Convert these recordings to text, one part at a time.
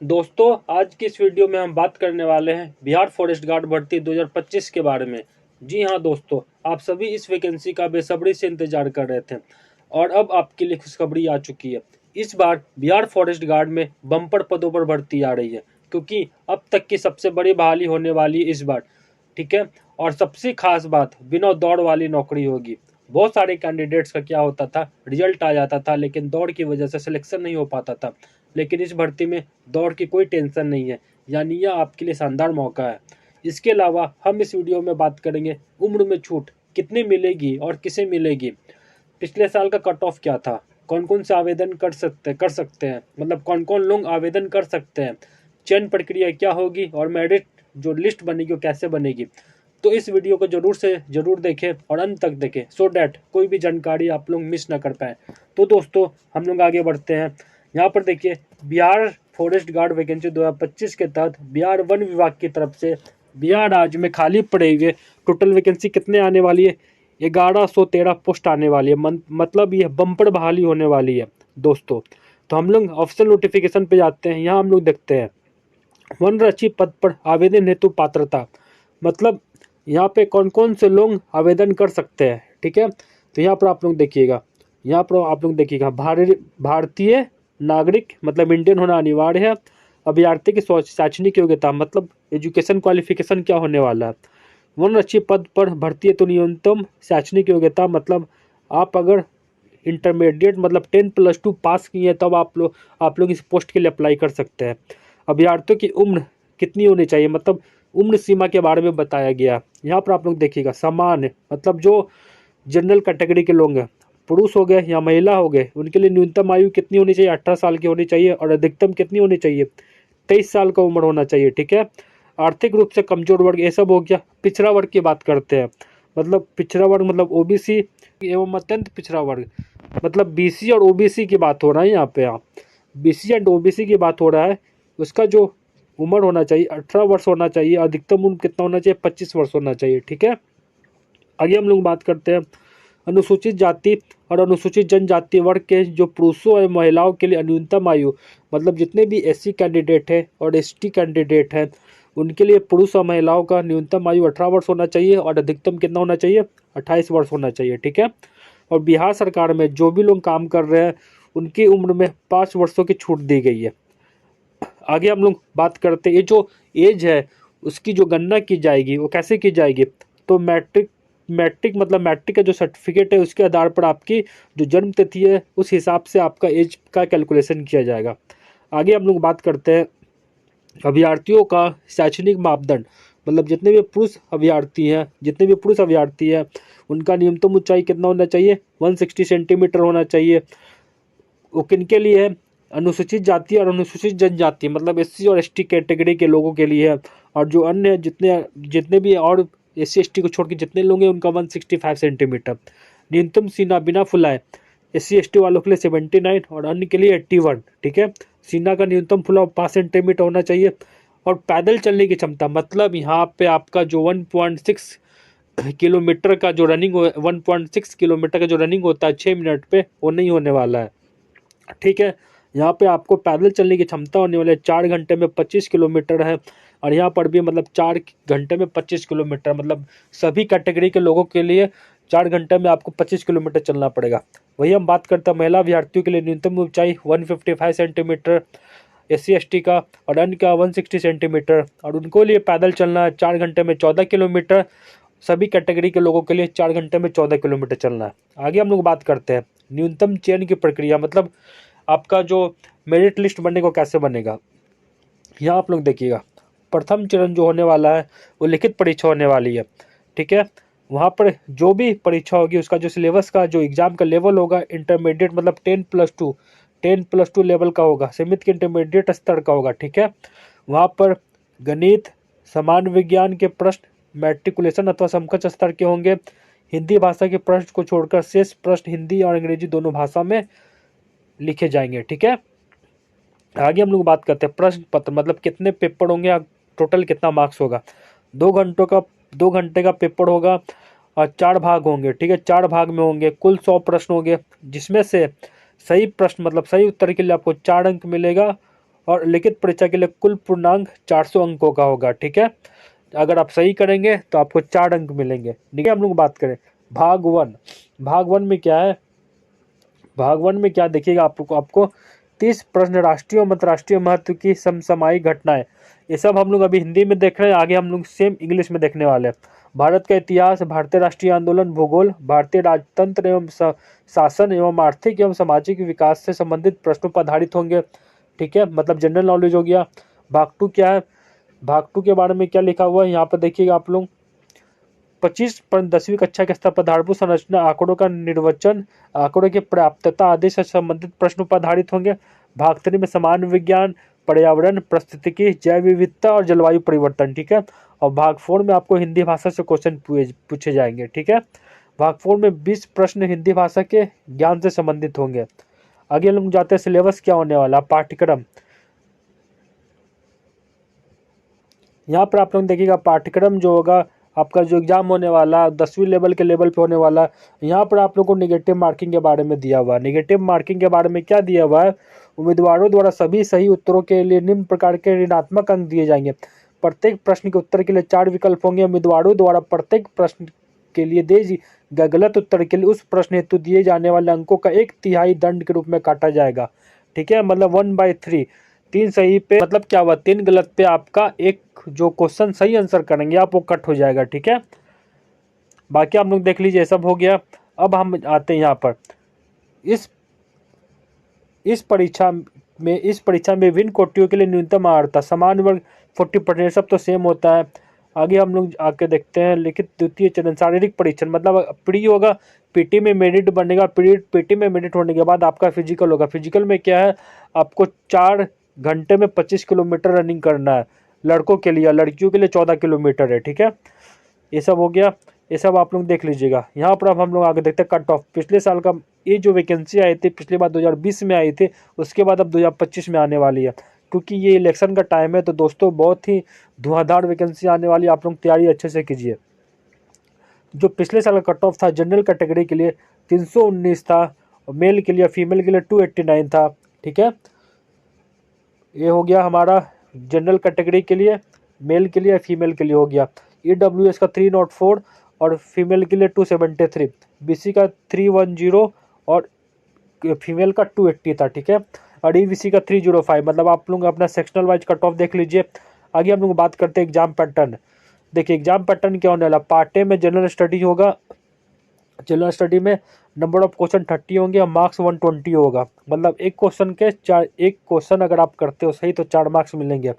दोस्तों, आज की इस वीडियो में हम बात करने वाले हैं बिहार फॉरेस्ट गार्ड भर्ती 2025 के बारे में। जी हाँ दोस्तों, आप सभी इस वैकेंसी का बेसब्री से इंतजार कर रहे थे और अब आपके लिए खुशखबरी आ चुकी है। इस बार बिहार फॉरेस्ट गार्ड में बम्पर पदों पर भर्ती आ रही है, क्योंकि अब तक की सबसे बड़ी बहाली होने वाली है इस बार। ठीक है, और सबसे खास बात, बिना दौड़ वाली नौकरी होगी। बहुत सारे कैंडिडेट्स का क्या होता था, रिजल्ट आ जाता था लेकिन दौड़ की वजह से सिलेक्शन नहीं हो पाता था। लेकिन इस भर्ती में दौड़ की कोई टेंशन नहीं है, यानी यह आपके लिए शानदार मौका है। इसके अलावा हम इस वीडियो में बात करेंगे उम्र में छूट कितनी मिलेगी और किसे मिलेगी, पिछले साल का कट ऑफ क्या था, कौन कौन से आवेदन कर सकते हैं, मतलब कौन कौन लोग आवेदन कर सकते हैं, चयन प्रक्रिया क्या होगी और मेरिट जो लिस्ट बनेगी वो कैसे बनेगी। तो इस वीडियो को जरूर से जरूर देखें और अंत तक देखें, सो डैट कोई भी जानकारी आप लोग मिस ना कर पाए। तो दोस्तों, हम लोग आगे बढ़ते हैं। यहाँ पर देखिए, बिहार फॉरेस्ट गार्ड वैकेंसी 2025 के तहत बिहार वन विभाग की तरफ से बिहार राज्य में खाली पड़े हुए टोटल वैकेंसी कितने आने वाली है, 1113 पोस्ट आने वाली है। मतलब ये बम्पर बहाली होने वाली है दोस्तों। तो हम लोग ऑफिशियल नोटिफिकेशन पे जाते हैं। यहाँ हम लोग देखते हैं वन रक्षी पद पर आवेदन हेतु पात्रता, मतलब यहाँ पे कौन कौन से लोग आवेदन कर सकते हैं। ठीक है, तो यहाँ पर आप लोग देखिएगा, यहाँ पर आप लोग देखिएगा भारतीय नागरिक मतलब इंडियन होना अनिवार्य है। अभ्यर्थी की शैक्षणिक योग्यता मतलब एजुकेशन क्वालिफिकेशन क्या होने वाला है। वन रक्षी पद पर भर्ती है तो न्यूनतम शैक्षणिक योग्यता मतलब आप अगर इंटरमीडिएट मतलब 10+2 पास किए हैं तब आप लोग इस पोस्ट के लिए अप्लाई कर सकते हैं। अभ्यर्थियों की उम्र कितनी होनी चाहिए, मतलब उम्र सीमा के बारे में बताया गया। यहाँ पर आप लोग देखिएगा, सामान्य मतलब जो जनरल कैटेगरी के लोग हैं, पुरुष हो गए या महिला हो गए, उनके लिए न्यूनतम आयु कितनी होनी चाहिए, 18 साल की होनी चाहिए और अधिकतम कितनी होनी चाहिए, 23 साल का उम्र होना चाहिए। ठीक है, आर्थिक रूप से कमजोर वर्ग ये सब हो गया। पिछड़ा वर्ग की बात करते हैं, मतलब पिछड़ा वर्ग मतलब ओबीसी एवं अत्यंत पिछड़ा वर्ग, मतलब बीसी और ओबीसी की बात हो रहा है। यहाँ पे आप बीसी एंड ओबीसी की बात हो रहा है। उसका जो उम्र होना चाहिए 18 वर्ष होना चाहिए, अधिकतम उम्र कितना होना चाहिए, 25 वर्ष होना चाहिए। ठीक है, आगे हम लोग बात करते हैं अनुसूचित जाति और अनुसूचित जनजाति वर्ग के जो पुरुषों और महिलाओं के लिए न्यूनतम आयु, मतलब जितने भी एससी कैंडिडेट है और एसटी कैंडिडेट हैं उनके लिए पुरुष और महिलाओं का न्यूनतम आयु 18 वर्ष होना चाहिए और अधिकतम कितना होना चाहिए, 28 वर्ष होना चाहिए। ठीक है, और बिहार सरकार में जो भी लोग काम कर रहे हैं उनकी उम्र में 5 वर्षों की छूट दी गई है। आगे हम लोग बात करते हैं, ये जो एज है उसकी जो गणना की जाएगी वो कैसे की जाएगी, तो मैट्रिक मतलब मैट्रिक का जो सर्टिफिकेट है उसके आधार पर आपकी जो जन्म तिथि है उस हिसाब से आपका एज का कैलकुलेशन किया जाएगा। आगे हम लोग बात करते हैं अभ्यर्थियों का शैक्षणिक मापदंड, मतलब जितने भी पुरुष अभ्यर्थी हैं उनका न्यूनतम ऊंचाई कितना होना चाहिए, 160 सेंटीमीटर होना चाहिए। वो किन के लिए है, अनुसूचित जाति और अनुसूचित जनजाति मतलब एससी और एसटी कैटेगरी के लोगों के लिए है। और जो अन्य जितने जितने भी और एससी एसटी को छोड़ के जितने लोग हैं उनका 165 सेंटीमीटर। न्यूनतम सीना बिना फुलाए एससी एसटी वालों के लिए 79 और अन्य के लिए 81। ठीक है, सीना का न्यूनतम फुलाव 5 सेंटीमीटर होना चाहिए। और पैदल चलने की क्षमता, मतलब यहाँ पे आपका जो 1.6 किलोमीटर का जो रनिंग 1.6 किलोमीटर का जो रनिंग होता है 6 मिनट पे, वो नहीं होने वाला है। ठीक है, यहाँ पे आपको पैदल चलने की क्षमता होने वाली है 4 घंटे में 25 किलोमीटर है। और यहाँ पर भी मतलब 4 घंटे में 25 किलोमीटर, मतलब सभी कैटेगरी के लोगों के लिए 4 घंटे में आपको 25 किलोमीटर चलना पड़ेगा। वही हम बात करते हैं महिला अभ्यर्थियों के लिए न्यूनतम ऊंचाई 155 सेंटीमीटर एससी एसटी का और अन्य का 160 सेंटीमीटर, और उनको लिए पैदल चलना है 4 घंटे में 14 किलोमीटर। सभी कैटेगरी के लोगों के लिए 4 घंटे में 14 किलोमीटर चलना है। आगे हम लोग बात करते हैं न्यूनतम चयन की प्रक्रिया, मतलब आपका जो मेरिट लिस्ट बनने को कैसे बनेगा। यहाँ आप लोग देखिएगा, प्रथम चरण जो होने वाला है वो लिखित परीक्षा होने वाली है। ठीक है, वहाँ पर जो भी परीक्षा होगी उसका जो सिलेबस का जो एग्जाम का लेवल होगा इंटरमीडिएट मतलब 10+2 लेवल का होगा, सीमित के इंटरमीडिएट स्तर का होगा। ठीक है, वहाँ पर गणित, सामान्य विज्ञान के प्रश्न मैट्रिकुलेशन अथवा समकक्ष स्तर के होंगे। हिंदी भाषा के प्रश्न को छोड़कर शेष प्रश्न हिंदी और अंग्रेजी दोनों भाषा में लिखे जाएंगे। ठीक है, आगे हम लोग बात करते हैं प्रश्न पत्र, मतलब कितने पेपर होंगे, टोटल कितना मार्क्स होगा। 2 घंटे का पेपर होगा और 4 भाग होंगे। ठीक है, 4 भाग में होंगे, कुल 100 प्रश्न होंगे, जिसमें से सही प्रश्न मतलब सही उत्तर के लिए आपको 4 अंक मिलेगा और लिखित परीक्षा के लिए कुल पूर्णांक 400 अंकों का होगा। ठीक है, अगर आप सही करेंगे तो आपको 4 अंक मिलेंगे। ठीक है, हम लोग बात करें भाग 1। भाग 1 में क्या है, भाग 1 में क्या देखिएगा, आपको 30 प्रश्न राष्ट्रीय और अंतर्राष्ट्रीय महत्व की समसामयिक घटनाएं, ये सब हम लोग अभी हिंदी में देख रहे हैं, आगे हम लोग सेम इंग्लिश में देखने वाले हैं। भारत का इतिहास, भारतीय राष्ट्रीय आंदोलन, भूगोल, भारतीय राजतंत्र एवं शासन एवं आर्थिक एवं सामाजिक विकास से संबंधित प्रश्नों पर आधारित होंगे। ठीक है, मतलब जनरल नॉलेज हो गया। भाग 2 क्या है, भाग 2 के बारे में क्या लिखा हुआ है यहाँ पर देखिएगा आप लोग। 25 10वीं कक्षा के स्तर पर आधारभूत संरचना, आंकड़ों का निर्वचन, आंकड़ों की पर्याप्तता आदि से संबंधित प्रश्नों पर आधारित होंगे। भाग 3 में सामान्य विज्ञान, पर्यावरण, पारिस्थितिकी, जैव विविधता और जलवायु परिवर्तन। ठीक है, और भाग 4 में आपको हिंदी भाषा से क्वेश्चन पूछे जाएंगे। ठीक है, भाग 4 में 20 प्रश्न हिंदी भाषा के ज्ञान से संबंधित होंगे। आगे हम जाते हैं, सिलेबस क्या होने वाला, पाठ्यक्रम। यहाँ पर आप लोग देखिएगा पाठ्यक्रम जो होगा आपका, जो एग्जाम होने वाला 10वीं लेवल के लेवल पे होने वाला, यहाँ पर आप लोग को नेगेटिव मार्किंग के बारे में दिया हुआ है। नेगेटिव मार्किंग के बारे में क्या दिया हुआ है, उम्मीदवारों द्वारा सभी सही उत्तरों के लिए निम्न प्रकार के ऋणात्मक अंक दिए जाएंगे। प्रत्येक प्रश्न के उत्तर के लिए 4 विकल्प होंगे। उम्मीदवारों द्वारा प्रत्येक प्रश्न के लिए गलत उत्तर के लिए उस प्रश्न हेतु दिए जाने वाले अंकों का 1/3 दंड के रूप में काटा जाएगा। ठीक है, मतलब 1/3, 3 सही पे मतलब क्या हुआ, 3 गलत पे आपका एक जो क्वेश्चन सही आंसर करेंगे आप, वो कट हो जाएगा। ठीक है, बाकी आप लोग देख लीजिए, सब हो गया। अब हम आते हैं यहाँ पर इस परीक्षा में विभिन्न कोटियों के लिए न्यूनतम अर्हता, सामान्य वर्ग 40%, सब तो सेम होता है। आगे हम लोग आके देखते हैं लिखित द्वितीय चरण, शारीरिक परीक्षण, मतलब प्री होगा, पीटी में मेरिट बनेगा, पीटी में मेरिट होने के बाद आपका फिजिकल होगा। फिजिकल में क्या है, आपको 4 घंटे में 25 किलोमीटर रनिंग करना है लड़कों के लिए, लड़कियों के लिए 14 किलोमीटर है। ठीक है, ये सब हो गया, ये सब आप लोग देख लीजिएगा। यहाँ पर अब हम लोग आगे देखते हैं कट ऑफ। पिछले साल का ये जो वैकेंसी आई थी, पिछली बार 2020 में आई थी, उसके बाद अब 2025 में आने वाली है। क्योंकि ये इलेक्शन का टाइम है तो दोस्तों बहुत ही धुआंधार वैकेंसी आने वाली है, आप लोग तैयारी अच्छे से कीजिए। जो पिछले साल का कट ऑफ था जनरल कैटेगरी के लिए 319 था, और मेल के लिए फीमेल के लिए 289 था। ठीक है, ये हो गया हमारा जनरल कैटेगरी के लिए, मेल के लिए फीमेल के लिए हो गया। EWS का 304 और फीमेल के लिए 273, BC का 310 और फीमेल का 280 था। ठीक है, और EBC का 305, मतलब आप लोग अपना सेक्शनल वाइज कट ऑफ देख लीजिए। आगे हम लोग बात करते हैं एग्जाम पैटर्न। देखिए एग्जाम पैटर्न क्या होने वाला, पार्ट ए में जनरल स्टडी होगा, जनरल स्टडी में नंबर ऑफ क्वेश्चन 30 होंगे और मार्क्स 120 होगा, मतलब एक क्वेश्चन अगर आप करते हो सही तो 4 मार्क्स मिलेंगे।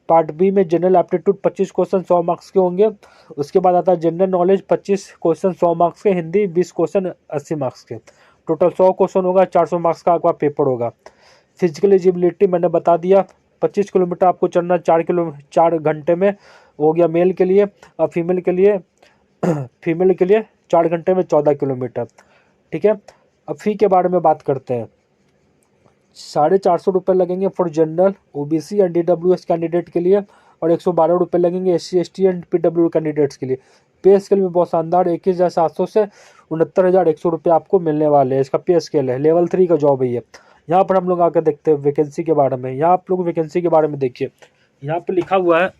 पार्ट बी में जनरल एप्टीट्यूड 25 क्वेश्चन 100 मार्क्स के होंगे। उसके बाद आता है जनरल नॉलेज 25 क्वेश्चन 100 मार्क्स के, हिंदी 20 क्वेश्चन 80 मार्क्स के, टोटल 100 क्वेश्चन होगा, 400 मार्क्स का आपका पेपर होगा। फिजिकल एलिजिबिलिटी मैंने बता दिया, 25 किलोमीटर आपको चलना 4 घंटे में हो गया मेल के लिए, और फीमेल के लिए 4 घंटे में 14 किलोमीटर। ठीक है, अब फी के बारे में बात करते हैं। 450 रुपये लगेंगे for general, OBC and DWS candidate के लिए, और 112 रुपये लगेंगे SC ST and PW candidates के लिए। पे स्केल में बहुत शानदार 21,700 से 69,100 रुपये आपको मिलने वाले हैं, इसका पे स्केल है। लेवल 3 का जॉब है ये। यहाँ पर हम लोग आकर देखते हैं वैकेंसी के बारे में। यहाँ आप लोग वैकेंसी के बारे में देखिए, यहाँ पर लिखा हुआ है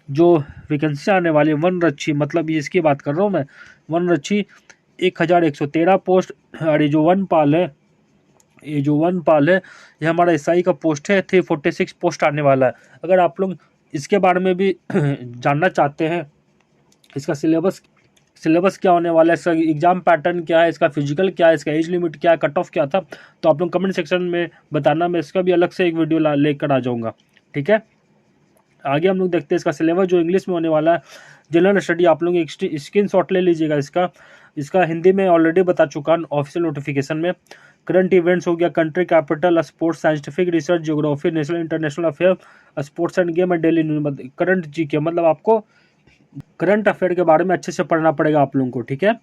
जो वैकेंसी आने वाली है वनरक्षी, मतलब ये इसकी बात कर रहा हूँ मैं, वनरक्षी 1113 पोस्ट। और ये जो वनपाल है ये हमारा SI का पोस्ट है, 346 पोस्ट आने वाला है। अगर आप लोग इसके बारे में भी जानना चाहते हैं, इसका सिलेबस क्या होने वाला है, इसका एग्जाम पैटर्न क्या है, इसका फिजिकल क्या है, इसका एज लिमिट क्या है, कट ऑफ क्या था, तो आप लोग कमेंट सेक्शन में बताना, मैं इसका भी अलग से एक वीडियो लेकर आ जाऊँगा। ठीक है, आगे हम लोग देखते हैं इसका सिलेबस जो इंग्लिश में होने वाला है। जनरल स्टडी आप लोग एक स्क्रीनशॉट ले लीजिएगा, इसका हिंदी में ऑलरेडी बता चुका हूँ ऑफिशियल नोटिफिकेशन में। करंट इवेंट्स हो गया, country capital, sports, scientific research, geography, national international affair, sports end game and daily news, current GK, मतलब आपको करंट अफेयर के बारे में अच्छे से पढ़ना पड़ेगा आप लोगों को। ठीक है,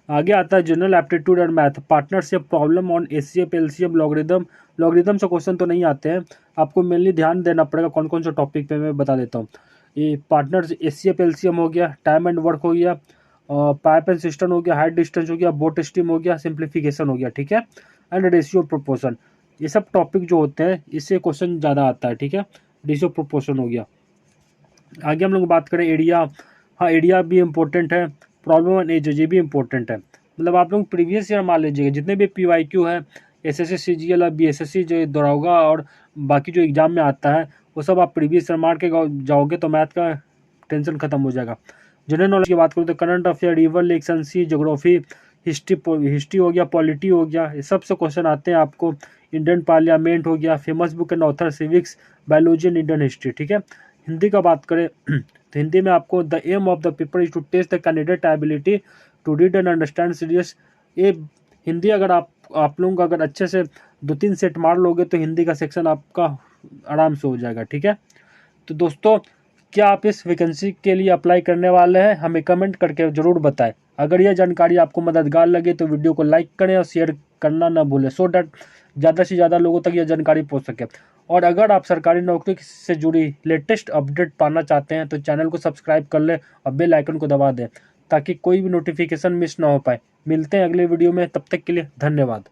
आगे आता है जनरल एप्टीट्यूड और math, partnership, problem on ACF LCM, logarithm से क्वेश्चन तो नहीं आते हैं, आपको मेनली ध्यान देना पड़ेगा कौन कौन से टॉपिक पे मैं बता देता हूँ। ये पार्टनर ACF LCM हो गया, टाइम एंड वर्क हो गया, पाइप एंड सिस्टम हो गया, हाइट डिस्टेंस हो गया, बोट स्ट्रीम हो गया, सिंप्लीफिकेशन हो गया। ठीक है, एंड रेशियो प्रोपोर्शन। ये सब टॉपिक जो होते हैं इससे क्वेश्चन ज़्यादा आता है, ठीक है। रेशियो प्रोपोर्शन हो गया। आगे हम लोग बात करें एरिया। हाँ, एरिया भी इम्पोर्टेंट है। प्रॉब्लम एंड एज, ये भी इम्पोर्टेंट है। मतलब आप लोग प्रीवियस ईयर मान लीजिएगा जितने भी PYQ है, SSC CGL और BSSC जो दौड़ाऊगा और बाकी जो एग्जाम में आता है वो सब आप प्रीवियस ईयर मार के जाओगे तो मैथ का टेंशन खत्म हो जाएगा। जनरल नॉलेज की बात करूँ तो करंट अफेयर, रिवर, लेक, सी, ज्योग्राफी, हिस्ट्री हो गया, पॉलिटी हो गया, ये सब से क्वेश्चन आते हैं आपको। इंडियन पार्लियामेंट हो गया, famous book and author, civics, biology and Indian history, ठीक है। हिंदी का बात करें तो हिंदी में आपको the aim of the paper is to test the candidate ability to read and understand serious. ये हिंदी अगर आप लोगों का अगर अच्छे से 2-3 सेट मार लोगे तो हिंदी का सेक्शन आपका आराम से हो जाएगा, ठीक है। तो दोस्तों, क्या आप इस वैकेंसी के लिए अप्लाई करने वाले हैं? हमें कमेंट करके ज़रूर बताएं। अगर यह जानकारी आपको मददगार लगे तो वीडियो को लाइक करें और शेयर करना ना भूलें, सो डैट ज़्यादा से ज़्यादा लोगों तक यह जानकारी पहुंच सके। और अगर आप सरकारी नौकरी से जुड़ी लेटेस्ट अपडेट पाना चाहते हैं तो चैनल को सब्सक्राइब कर लें और बेल आइकन को दबा दें ताकि कोई भी नोटिफिकेशन मिस ना हो पाए। मिलते हैं अगले वीडियो में, तब तक के लिए धन्यवाद।